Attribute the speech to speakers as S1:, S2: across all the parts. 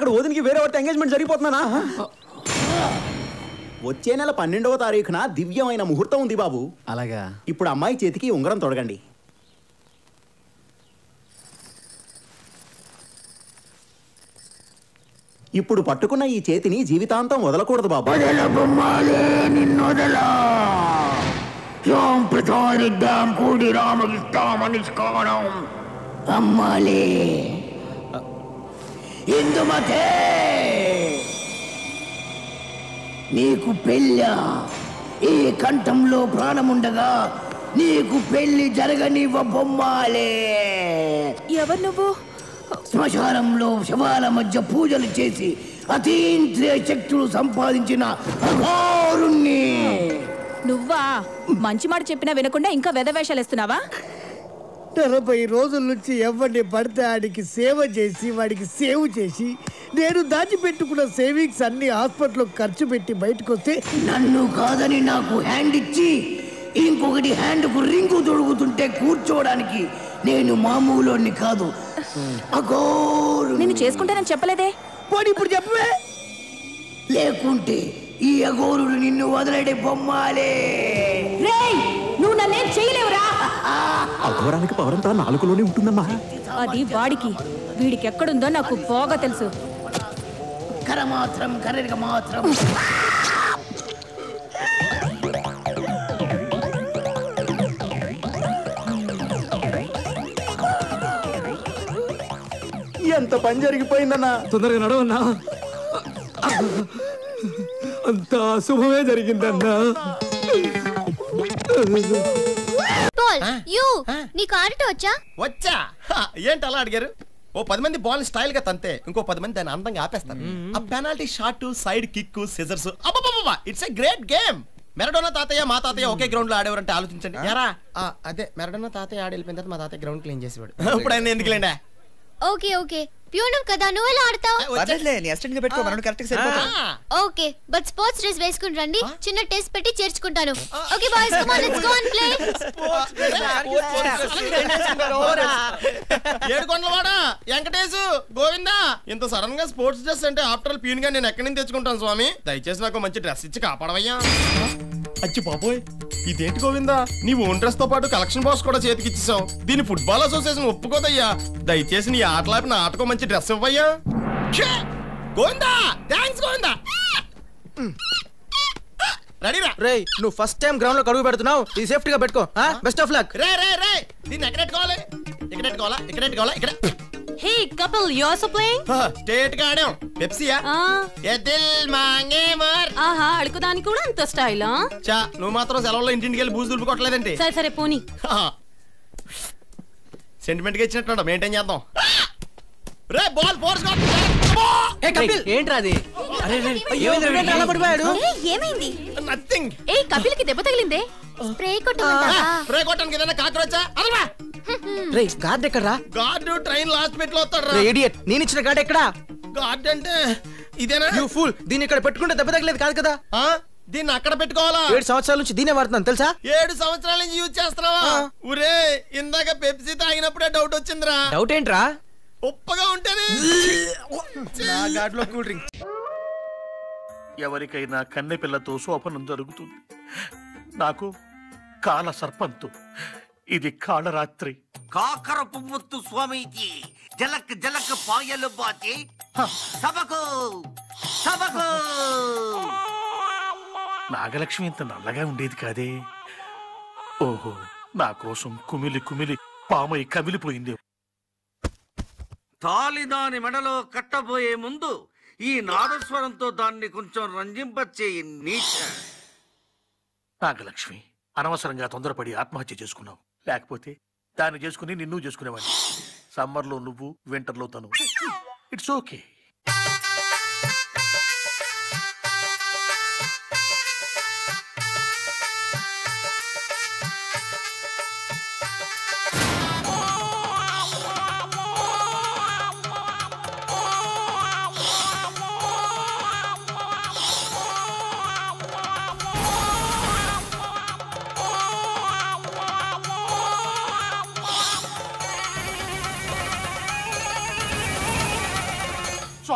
S1: అక్కడ వదినికి వేరే వాడితో ఎంగేజ్మెంట్ జరిగిపోతున్నానా? వచ్చే నెల 12వ తారీఖున దివ్యమైన ముహూర్తం ఉంది బాబు.
S2: అలాగా.
S1: ఇప్పుడు అమ్మాయి చేతికి ఉంగరం తొడగండి. ఇప్పుడు పట్టుకున్న ఈ చేతిని జీవితాంతం వదలకూడదు బాబు.
S3: నీకు పెళ్ళ ఈ కంఠంలో ప్రాణముండగా నీకు పెళ్లి జరగనివ్వ బొమ్మాలే.
S4: ఎవరు నువ్వు?
S3: శ్మశానంలో శవాల మధ్య పూజలు చేసి అతీంద్రియ శక్తులు సంపాదించిన అఘోరుణ్ణి.
S4: నువ్వా? మంచి మాట చెప్పినా వినకుండా ఇంకా వెధవేషాలు ఇస్తున్నావా?
S3: 40 రోజుల నుంచి ఎవరిని పడితే ఆడికి సేవ చేసి వాడికి సేవ్ చేసి నేను దాచిపెట్టుకున్న సేవింగ్స్ అన్ని హాస్పిటల్లో ఖర్చు పెట్టి బయటకు వస్తే నన్ను కాదని నాకు హ్యాండ్ ఇచ్చి ఇంకొకటి హ్యాండ్కు రింగు తొడుగుతుంటే కూర్చోవడానికి నేను మామూలుని కాదు, అఘోరు.
S4: నిన్ను చేసుకుంటానని చెప్పలేదే.
S3: పోనీ ఇప్పుడు చెప్పవే, లేకుంటే ఈ అఘోరుడు నిన్ను వదిలేడే బొమ్మాలే.
S4: నువ్వు నన్నేం చేయలేవురా.
S1: అఘోరానికి పవరంతా నాలుగులోనే ఉంటుందమ్మా.
S4: అది వాడికి, వీడికి ఎక్కడుందో నాకు బాగా తెలుసు.
S3: కర మాత్రం కరగ మాత్రం.
S1: ఎంత పని జరిగిపోయిందన్నా.
S2: తొందరగా నడవన్నా, అంత శుభమే జరిగిందన్నా.
S5: నీకు ఆడటం వచ్చా?
S6: ఏంటి అలా అడిగారు? ఓ 10 మంది బాల్ స్టైల్ గా తంతే ఇంకో 10 మంది దాన్ని అందంగా ఆపేస్తారు. ఆ penalty shot, side kick, scissors, it's a great game. Maradona తాతయ్య మా తాతయ్య ఒకే గ్రౌండ్ లో ఆడేవారంటే ఆలోచించండి. అదే మెరడోనా తాతయ్య ఆడి వెళ్ళిపోయిన తర్వాత మా తాతయ్య గ్రౌండ్ క్లీన్ చేసేవాడు. ఇప్పుడు ఆయన ఎందుకు లేండా?
S5: ఓకే ఓకే, ప్యూనవ్ కదా, నువ్వు ఎలా ఆడతావు? ఓకే, బట్ స్పోర్ట్స్ డ్రెస్ వేసుకుని రండి, చిన్న టెస్ట్ పెట్టి చేర్చుకుంటాను. Okay boys, come on, let's go and play.
S6: ఏడుకొండలవాడా వెంకటేశు గోవిందా, ఇంత సడన్ గా స్పోర్ట్స్ డ్రెస్ అంటే ఆఫ్టర్ ఆల్ ప్యూన్ గా నేను ఎక్కడి నుంచి తెచ్చుకుంటాను స్వామి? దయచేసి నాకు మంచి డ్రెస్ ఇచ్చి కాపాడవయ్యా. అచ్చి బాబోయ్, ఇదేంటి గోవిందా, నీ ఓన్ డ్రెస్ తో పాటు కలెక్షన్ బాక్స్ కూడా చేతికి ఇచ్చేసావు. దీని ఫుట్బాల్ అసోసియేషన్ ఒప్పుకోదయ్యా. దయచేసి నీ ఆటలాపి నా ఆటకో మంచి డ్రెస్ ఇవ్వయ్యా. గోవిందా, థాంక్స్ గోవిందా. రెడీరా?
S7: రేయ్, నువ్వు ఫస్ట్ టైం గ్రౌండ్ లో కడుగు పెడుతున్నావు, ఇది సేఫ్టీగా పెట్టుకో. Best of luck.
S6: రే రే రే, దీన్ని ఎక్కడ పెట్టుకోవాలి? ఇక్కడ పెట్టుకోవాలా? ఇక్కడ పెట్టుకోవాలా? ఇక్కడ.
S4: Hey couple, you also playing?
S6: State గా ఆడాం. పెప్సీయా? ఏ దిల్ మాంగే మర్.
S4: ఆహా, అడుగుదానికి కూడా అంత స్టైలా?
S6: చా, నువ్వు మాత్రం సెలవుల్లో ఇంటింటికి వెళ్ళి బూజు దులుపుకోవట్లేదండి.
S4: సరే సరే పోనీ.
S6: సెంటిమెంట్ గా ఇచ్చినట్టు మెయింటైన్ చేద్దాం. రే బాల్ ఫోర్స్ గా.
S7: ఏ కపిల్, ఏంట్రా అది? అరే రే, అలా పడిపోయాడు.
S5: ఏమైంది?
S6: నథింగ్.
S4: ఏ కపిల్ కి దెబ్బ తగిలిందే?
S5: స్ప్రే కొట్టమంటావా?
S6: స్ప్రే కొట్టడానికి ఏదైనా కాక్రోచా? అదవా.
S7: రే, గార్డ్ ఎక్కడ్రా?
S6: గార్డ్ ట్రైన్ లాస్ట్ బిట్ లో వస్తాడు రా.
S7: రే ఇడియట్, నేను ఇచ్చిన గార్డ్ ఎక్కడా?
S6: గార్డ్ అంటే ఇదేనా?
S7: యు ఫూల్, దీన్ని ఇక్కడ పెట్టుకుంటే దెబ్బ తగలేదు కాదు కదా.
S6: దీన్ని అక్కడ పెట్టుకోవాలా?
S7: 7 సంవత్సరాల నుంచి దీనే వాడుతున్నాను తెలుసా?
S6: 7 సంవత్సరాల నుంచి యూజ్ చేస్తున్నావా? ఒరే, ఇందాక పెప్సీ తాగినప్పుడే డౌట్ వచ్చిందిరా.
S7: డౌట్ ఏంట్రా?
S6: ఉప్పగా ఉంటేనే.
S7: నా గార్డ్ లో కూల్ డ్రింక్.
S8: ఎవరికైనా కన్నె పిల్లతో శోభనం జరుగుతుంది, నాకు కాల సర్పంతు. ఇది కాళరాత్రి.
S9: కాకర పువ్వొత్తు స్వామీజీ, జలక్ జలక్ పాయలు బాచి సభకు సభకు.
S8: నాగలక్ష్మి ఇంత నల్లగా ఉండేది కాదే. ఓహో, నా కోసం కుమిలి కుమిలి పామై కమిలిపోయింది.
S9: తాలి దాని మెడలో కట్టబోయే ముందు ఈ నాదస్వరంతో దాన్ని కొంచెం రంజింపచేయి నీచ.
S8: నాగలక్ష్మి, అనవసరంగా తొందరపడి ఆత్మహత్య చేసుకున్నావు. లేకపోతే దాన్ని చేసుకుని నిన్ను చేసుకునేవాడిని. సమ్మర్లో నువ్వు, వింటర్లో తను. It's okay.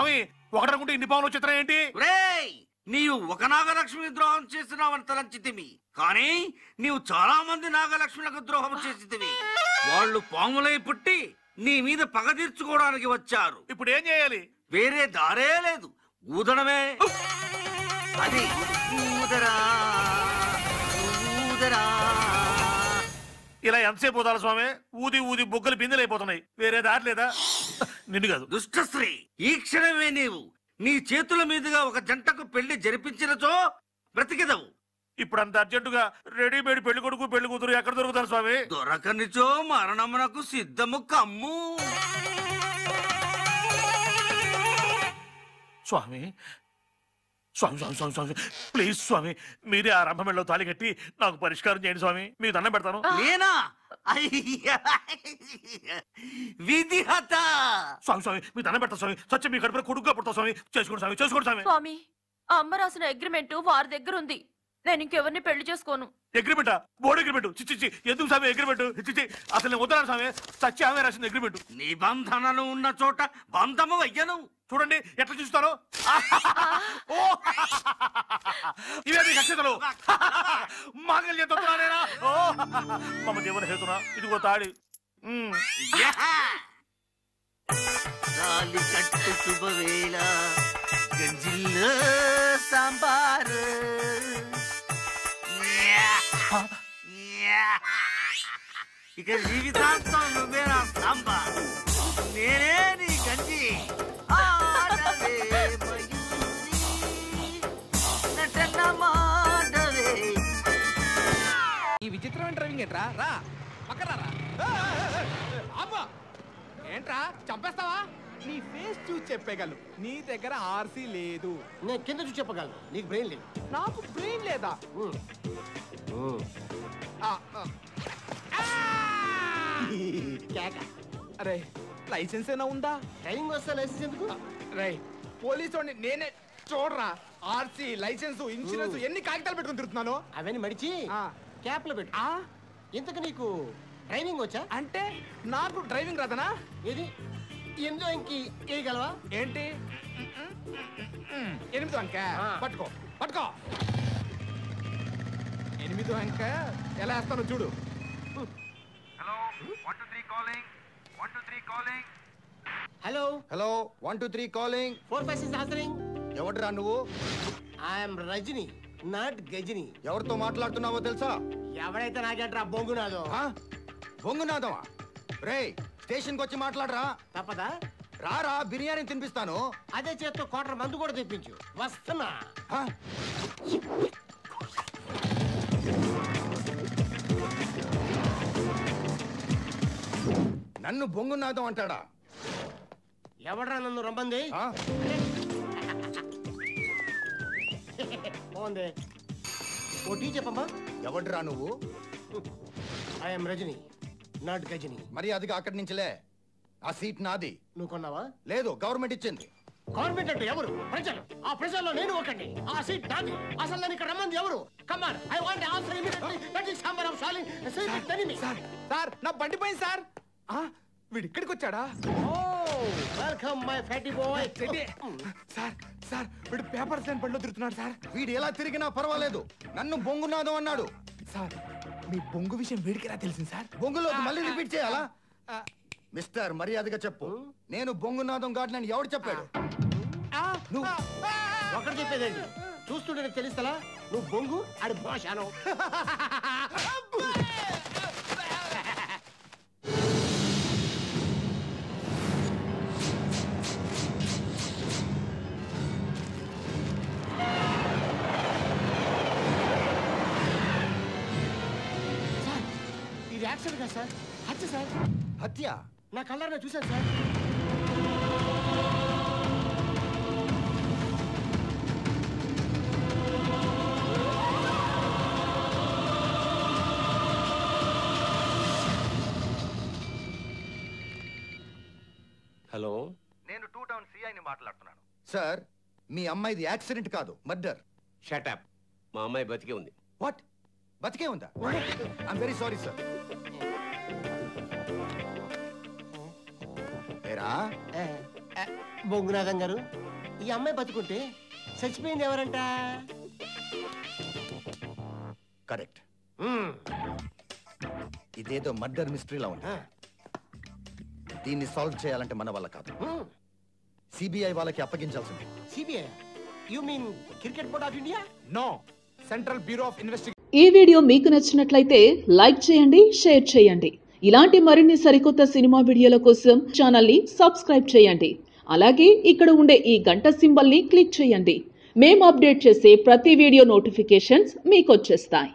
S8: స్వామి ఒకటనుకుంటే ఇన్ని పావులు చిత్రం ఏంటి?
S9: నీవు ఒక నాగలక్ష్మి ద్రోహం చేసినావని తలంచితివి, కానీ నీవు చాలా మంది నాగలక్ష్మిలకు ద్రోహం చేసితివి. వాళ్ళు పాములై పుట్టి నీ మీద పగ తీర్చుకోవడానికి వచ్చారు.
S8: ఇప్పుడు ఏం చేయాలి?
S9: వేరే దారే లేదు, ఊదడమే. అది ఊదరా ఊదరా.
S8: ఇలా ఎంతసేపు పోతారు స్వామి? ఊది ఊది బొగ్గలు బిందెలైపోతున్నాయి, వేరే దారి లేదా? నిన్ను కాదు
S9: దుష్టశ్రీ, ఈ క్షణమే నీవు నీ చేతుల మీదుగా ఒక జంటకు పెళ్లి జరిపించినచో బ్రతికెదవు.
S8: ఇప్పుడు అంత అర్జెంటుగా రెడీమేడ్ పెళ్లి కొడుకు పెళ్లి కూతురు ఎక్కడ దొరుకుతారు స్వామి?
S9: దొరకనిచో మరణమునకు సిద్ధము కమ్ము.
S8: స్వామి స్వామి స్వామి స్వామి స్వామి ప్లీజ్ స్వామి, మీరే ఆ రంభమెళ్ళలో తాళి కట్టి నాకు పరిష్కారం చేయండి స్వామి, మీకు దండం పెడతాను.
S9: నేనా? విధిహత.
S8: స్వామి స్వామి మీ దండం పెడతా స్వామి, సత్యం మీ కడుపులో కొడుకుగా పుడతా స్వామి, చేసుకోండి స్వామి, చేసుకోండి స్వామి.
S4: స్వామి, అమ్మ రాసిన అగ్రిమెంట్ వారి దగ్గర ఉంది. నేను ఇంకెవరిని పెళ్లి చేసుకోను.
S8: అగ్రిమెంటా? Board agreement? చిచ్చి ఎందుకు స్వామి అగ్రిమెంట్? చిచ్చి అసలు నేను వద్దన్నాను స్వామి, సత్య ఆమె రాసింది అగ్రిమెంట్.
S9: నిబంధనలు ఉన్న చోట బంధము అయ్యను.
S8: చూడండి ఎట్లా చూస్తారో. ఇవే మీ అక్షతలు, మాంగళ్యం తొత్తున్నానేనా? మమ్మ దేవుని హేతునా, ఇదిగో తాడి.
S9: తాళి కట్టు శుభవేళ, గంజిల్లో సాంబారు. ఇక జీవితాంతం నువ్వే నా సాంబార్, నేనే నీ గంజి. ఆడవే మయూరి, నటన మాడవే.
S7: ఈ విచిత్రమైన డ్రైవింగ్ ఏంట్రా? రా పక్కన రా. ఏంట్రా చంపేస్తావా? నీ ఫేస్ చూసి చెప్పగలను, నీ దగ్గర ఆర్సీ లేదు.
S3: నేను కింద చూసి చెప్పగలను, నీకు బ్రెయిన్ లేదు.
S7: నాకు బ్రెయిన్ లేదా? అరే లైసెన్స్ ఏనా ఉందా?
S3: ట్రైనింగ్ వస్తే లైసెన్స్ ఎందుకు?
S7: రే పోలీసు నేనే చూడరా, ఆర్సీ లైసెన్స్ ఇన్సూరెన్స్ ఎన్ని కాగితాలు పెట్టుకుని తిరుగుతున్నాను.
S3: అవన్నీ మడిచి క్యాప్ లో పెట్టు. ఇంతకు నీకు ట్రైనింగ్ వచ్చా?
S7: అంటే నాకు డ్రైవింగ్ రాదనా?
S3: ఏది ఎందో ఇంకి వేయగలవా?
S7: ఏంటి 8 అంక? పట్టుకో పట్టుకో. 8 అంక ఎలా వేస్తాను చూడు.
S3: Hello
S10: hello 1 2 3 calling.
S3: 4 5 6 ఆన్సరింగ్.
S10: ఎవడ్రా నువ్వు?
S3: I am Rajini, not Ghajini.
S10: ఎవరితో మాట్లాడుతున్నావో తెలుసా?
S3: ఎవడైతే నాకేంట్రా బొంగునాదో.
S10: బొంగునాదమా? రే స్టేషన్ కి వచ్చి మాట్లాడరా.
S3: తప్పదా?
S10: రారా, బిర్యానీ తినిపిస్తాను.
S3: అదే చేత్తో కోట్ర మందు కూడా తెప్పించు. వస్తున్నా.
S10: నన్ను బొంగునాదం అంటాడా?
S3: ఎవడ్రా నన్ను రమ్మంది? బాగుంది. ఓ టీ చెప్పమ్మా.
S10: ఎవడ్రా నువ్వు?
S3: I am Rajini, not Ghajini.
S10: మరి అదిగా అక్కడి నుంచిలే. ఆ సీట్ నాది.
S3: నువ్వు కొన్నావా?
S10: లేదు, గవర్నమెంట్ ఇచ్చింది.
S3: గవర్నమెంట్ అంటే ఎవరు? ప్రజలు. ఆ ప్రజల్లో నేను ఒకటి. ఆ సీట్ నాది. అసలు నేను ఇక్కడ రమ్మంది ఎవరు? Come on, I want answer immediately. That is number of sailing seat enemy.
S7: Sir నా బండి పోయింది సార్. వీడు ఇక్కడికి వచ్చాడా?
S3: Welcome my fatty boy.
S7: Sir sir వీడు పేపర్స్ లేని బండిలో తిరుగుతున్నాడు సార్.
S10: వీడు ఎలా తిరిగినా పర్వాలేదు, నన్ను బొంగునాదం అన్నాడు.
S7: సార్ మీ బొంగు విషయం వీడికి ఎలా తెలిసింది సార్?
S10: బొంగులోకి మళ్ళీ రిపీట్ చేయాలా? మిస్టర్ మర్యాదగా చెప్పు, నేను బొంగునాదం గాడిని ఎవడు చెప్పాడు?
S3: నువ్వు ఒకటి చెప్పేదేంటి? చూస్తుంటే నీకు తెలుస్తలా? నువ్వు బొంగు ఆడి భాషను. ఇది యాక్సిడెంట్ కదా సార్? హత్య సార్.
S10: హత్య?
S3: నా కళ్ళారా చూశాను సార్.
S11: హలో,
S10: నేను 2 టౌన్ సిఐని మాట్లాడుతున్నాను. సార్, మీ అమ్మాయిది యాక్సిడెంట్ కాదు, మర్డర్.
S11: షటప్. మా అమ్మాయి బతికే ఉంది.
S10: వాట్? బతికే ఉందా? I'm very sorry sir. ఏరా,
S12: బొంగునాథం గారు, ఈ అమ్మాయి బతుకుంటే చచ్చిపోయింది ఎవరంట?
S10: కరెక్ట్. ఇదేదో మర్డర్ మిస్టరీలా ఉంది. దీన్ని సాల్వ్ చేయాలంటే మన వల్ల కాదు, సిబిఐ వాళ్ళకి అప్పగించాల్సింది.
S12: CBI? You mean cricket board of India?
S7: No, central bureau of investigation.
S13: ఈ వీడియో మీకు నచ్చినట్లయితే లైక్ చేయండి, షేర్ చేయండి. ఇలాంటి మరిన్ని సరికొత్త సినిమా వీడియోల కోసం ఛానల్ని సబ్స్క్రైబ్ చేయండి. అలాగే ఇక్కడ ఉండే ఈ గంట సింబల్ని క్లిక్ చేయండి. మేము అప్డేట్ చేసే ప్రతి వీడియో నోటిఫికేషన్స్ మీకు వచ్చేస్తాయి.